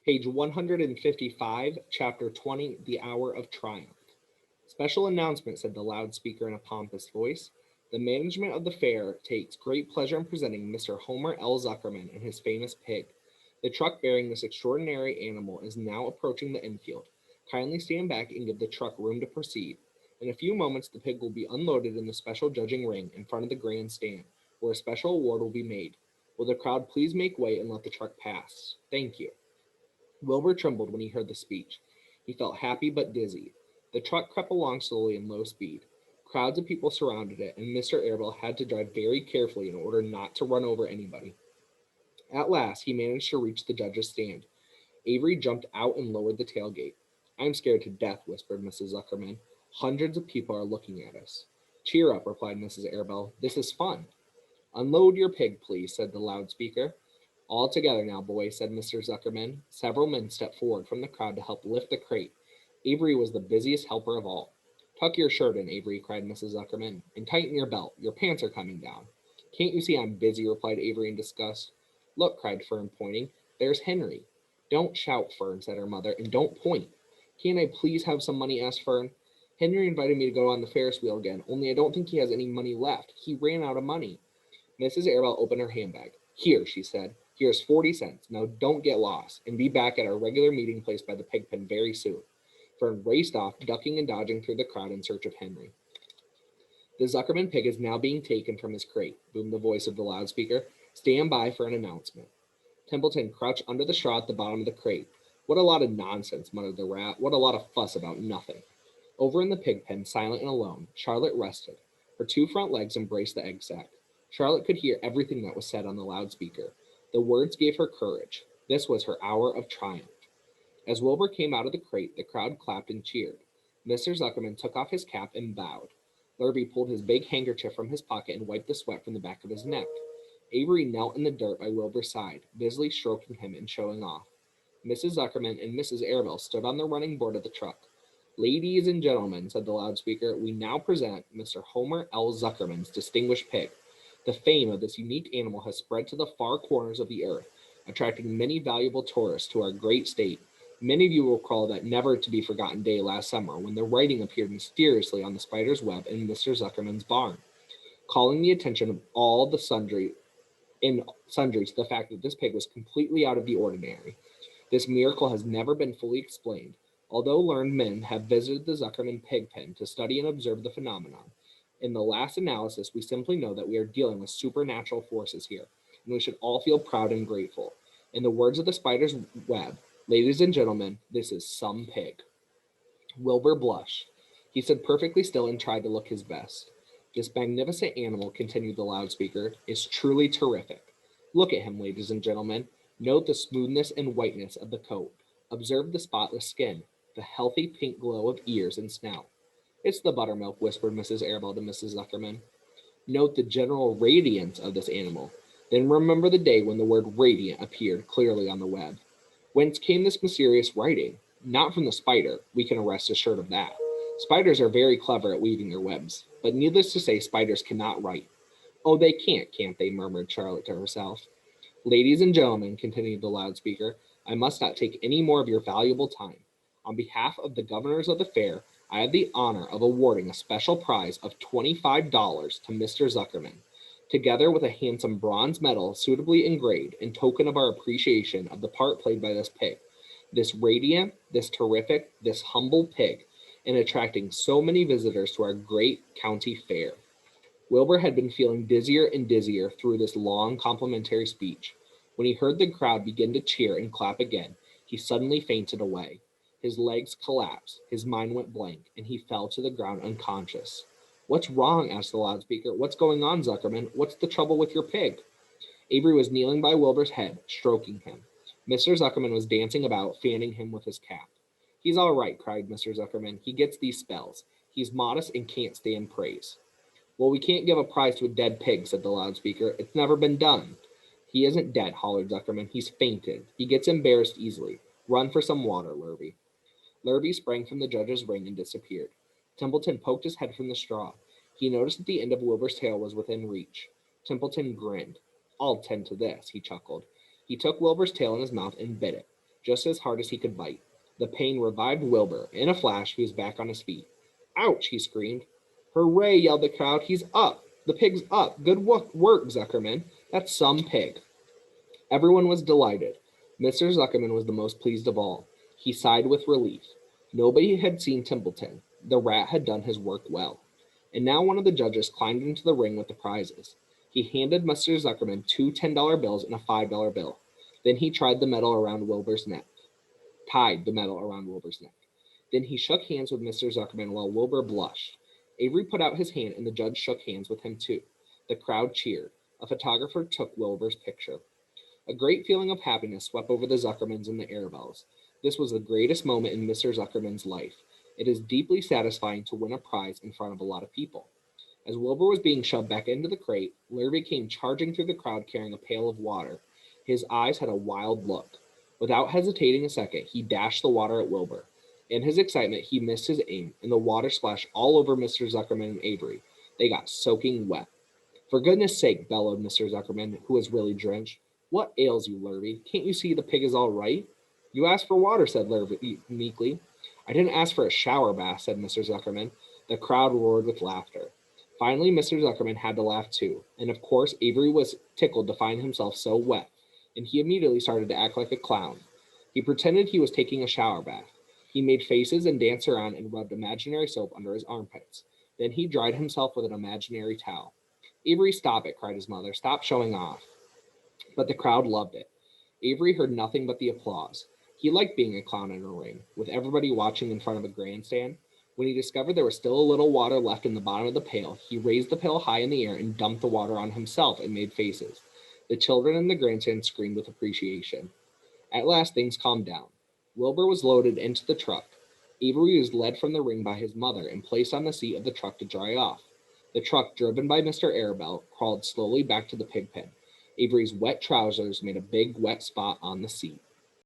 Page 155, Chapter 20, The Hour of Triumph. Special announcement, said the loudspeaker in a pompous voice. The management of the fair takes great pleasure in presenting Mr. Homer L. Zuckerman and his famous pig. The truck bearing this extraordinary animal is now approaching the infield. Kindly stand back and give the truck room to proceed. In a few moments, the pig will be unloaded in the special judging ring in front of the grandstand, where a special award will be made. Will the crowd please make way and let the truck pass? Thank you. Wilbur trembled when he heard the speech. He felt happy but dizzy. The truck crept along slowly in low speed. Crowds of people surrounded it, and Mr. Airbell had to drive very carefully in order not to run over anybody. At last, he managed to reach the judge's stand. Avery jumped out and lowered the tailgate. "I'm scared to death," whispered Mrs. Zuckerman. "Hundreds of people are looking at us." "Cheer up," replied Mrs. Airbell. "This is fun." "Unload your pig, please," said the loudspeaker. "All together now, boys," said Mr. Zuckerman. Several men stepped forward from the crowd to help lift the crate. Avery was the busiest helper of all. "Tuck your shirt in, Avery," cried Mrs. Zuckerman, "and tighten your belt. Your pants are coming down." "Can't you see I'm busy?" replied Avery in disgust. "Look," cried Fern, pointing. "There's Henry." "Don't shout, Fern," said her mother, "and don't point." "Can't I please have some money?" asked Fern. "Henry invited me to go on the Ferris wheel again, only I don't think he has any money left. He ran out of money." Mrs. Airbell opened her handbag. "Here," she said. "Here's 40 cents. Now don't get lost, and be back at our regular meeting place by the pig pen very soon." Fern raced off, ducking and dodging through the crowd in search of Henry. "The Zuckerman pig is now being taken from his crate," boomed the voice of the loudspeaker. "Stand by for an announcement." Templeton crouched under the straw at the bottom of the crate. "What a lot of nonsense," muttered the rat. "What a lot of fuss about nothing." Over in the pig pen, silent and alone, Charlotte rested. Her two front legs embraced the egg sac. Charlotte could hear everything that was said on the loudspeaker. The words gave her courage. This was her hour of triumph. As Wilbur came out of the crate, the crowd clapped and cheered. Mr. Zuckerman took off his cap and bowed. Lurby pulled his big handkerchief from his pocket and wiped the sweat from the back of his neck. Avery knelt in the dirt by Wilbur's side, busily stroking him and showing off. Mrs. Zuckerman and Mrs. Airbell stood on the running board of the truck. "Ladies and gentlemen," said the loudspeaker, "we now present Mr. Homer L. Zuckerman's distinguished pig. The fame of this unique animal has spread to the far corners of the earth, attracting many valuable tourists to our great state. Many of you will recall that never to be forgotten day last summer when the writing appeared mysteriously on the spider's web in Mr. Zuckerman's barn, calling the attention of all the sundry to the fact that this pig was completely out of the ordinary. This miracle has never been fully explained, although learned men have visited the Zuckerman pig pen to study and observe the phenomenon. In the last analysis, we simply know that we are dealing with supernatural forces here, and we should all feel proud and grateful. In the words of the spider's web, ladies and gentlemen, this is some pig." Wilbur blushed. He stood perfectly still and tried to look his best. "This magnificent animal," continued the loudspeaker, "is truly terrific. Look at him, ladies and gentlemen. Note the smoothness and whiteness of the coat. Observe the spotless skin, the healthy pink glow of ears and snout." "It's the buttermilk," whispered Mrs. Airbell to Mrs. Zuckerman. "Note the general radiance of this animal. Then remember the day when the word radiant appeared clearly on the web. Whence came this mysterious writing? Not from the spider, we can rest assured of that. Spiders are very clever at weaving their webs, but needless to say, spiders cannot write." "Oh, they can't they?" murmured Charlotte to herself. "Ladies and gentlemen," continued the loudspeaker, "I must not take any more of your valuable time. On behalf of the governors of the fair, I have the honor of awarding a special prize of $25 to Mr. Zuckerman, together with a handsome bronze medal suitably engraved in token of our appreciation of the part played by this pig, this radiant, this terrific, this humble pig, in attracting so many visitors to our great county fair." Wilbur had been feeling dizzier and dizzier through this long complimentary speech. When he heard the crowd begin to cheer and clap again, he suddenly fainted away. His legs collapsed, his mind went blank, and he fell to the ground unconscious. "What's wrong?" asked the loudspeaker. "What's going on, Zuckerman? What's the trouble with your pig?" Avery was kneeling by Wilbur's head, stroking him. Mr. Zuckerman was dancing about, fanning him with his cap. "He's all right," cried Mr. Zuckerman. "He gets these spells. He's modest and can't stand praise." "Well, we can't give a prize to a dead pig," said the loudspeaker. "It's never been done." "He isn't dead," hollered Zuckerman. "He's fainted. He gets embarrassed easily. Run for some water, Lurby." Lurby sprang from the judge's ring and disappeared. Templeton poked his head from the straw. He noticed that the end of Wilbur's tail was within reach. Templeton grinned. "I'll tend to this," he chuckled. He took Wilbur's tail in his mouth and bit it. just as hard as he could bite. The pain revived Wilbur. In a flash, he was back on his feet. Ouch, he screamed. Hooray, yelled the crowd. He's up. The pig's up. Good work, Zuckerman. That's some pig. Everyone was delighted. Mr. Zuckerman was the most pleased of all. He sighed with relief. Nobody had seen Templeton. The rat had done his work well. And now one of the judges climbed into the ring with the prizes. He handed Mr. Zuckerman two $10 bills and a $5 bill. Then he tied the medal around Wilbur's neck. Then he shook hands with Mr. Zuckerman while Wilbur blushed. Avery put out his hand and the judge shook hands with him too. The crowd cheered. A photographer took Wilbur's picture. A great feeling of happiness swept over the Zuckermans and the Arabelles. This was the greatest moment in Mr. Zuckerman's life. It is deeply satisfying to win a prize in front of a lot of people. As Wilbur was being shoved back into the crate, Larry came charging through the crowd carrying a pail of water. His eyes had a wild look. Without hesitating a second, he dashed the water at Wilbur. In his excitement, he missed his aim, and the water splashed all over Mr. Zuckerman and Avery. They got soaking wet. For goodness sake, bellowed Mr. Zuckerman, who was really drenched. What ails you, Lurvy? Can't you see the pig is all right? You asked for water, said Lurvy meekly. I didn't ask for a shower bath, said Mr. Zuckerman. The crowd roared with laughter. Finally, Mr. Zuckerman had to laugh too, and of course Avery was tickled to find himself so wet, and he immediately started to act like a clown. He pretended he was taking a shower bath. He made faces and danced around and rubbed imaginary soap under his armpits. Then he dried himself with an imaginary towel. Avery, stop it, cried his mother. Stop showing off. But the crowd loved it. Avery heard nothing but the applause. He liked being a clown in a ring, with everybody watching in front of a grandstand. When he discovered there was still a little water left in the bottom of the pail, he raised the pail high in the air and dumped the water on himself and made faces. The children in the grandstand screamed with appreciation. At last, things calmed down. Wilbur was loaded into the truck. Avery was led from the ring by his mother and placed on the seat of the truck to dry off. The truck, driven by Mr. Arabelle, crawled slowly back to the pig pen. Avery's wet trousers made a big wet spot on the seat.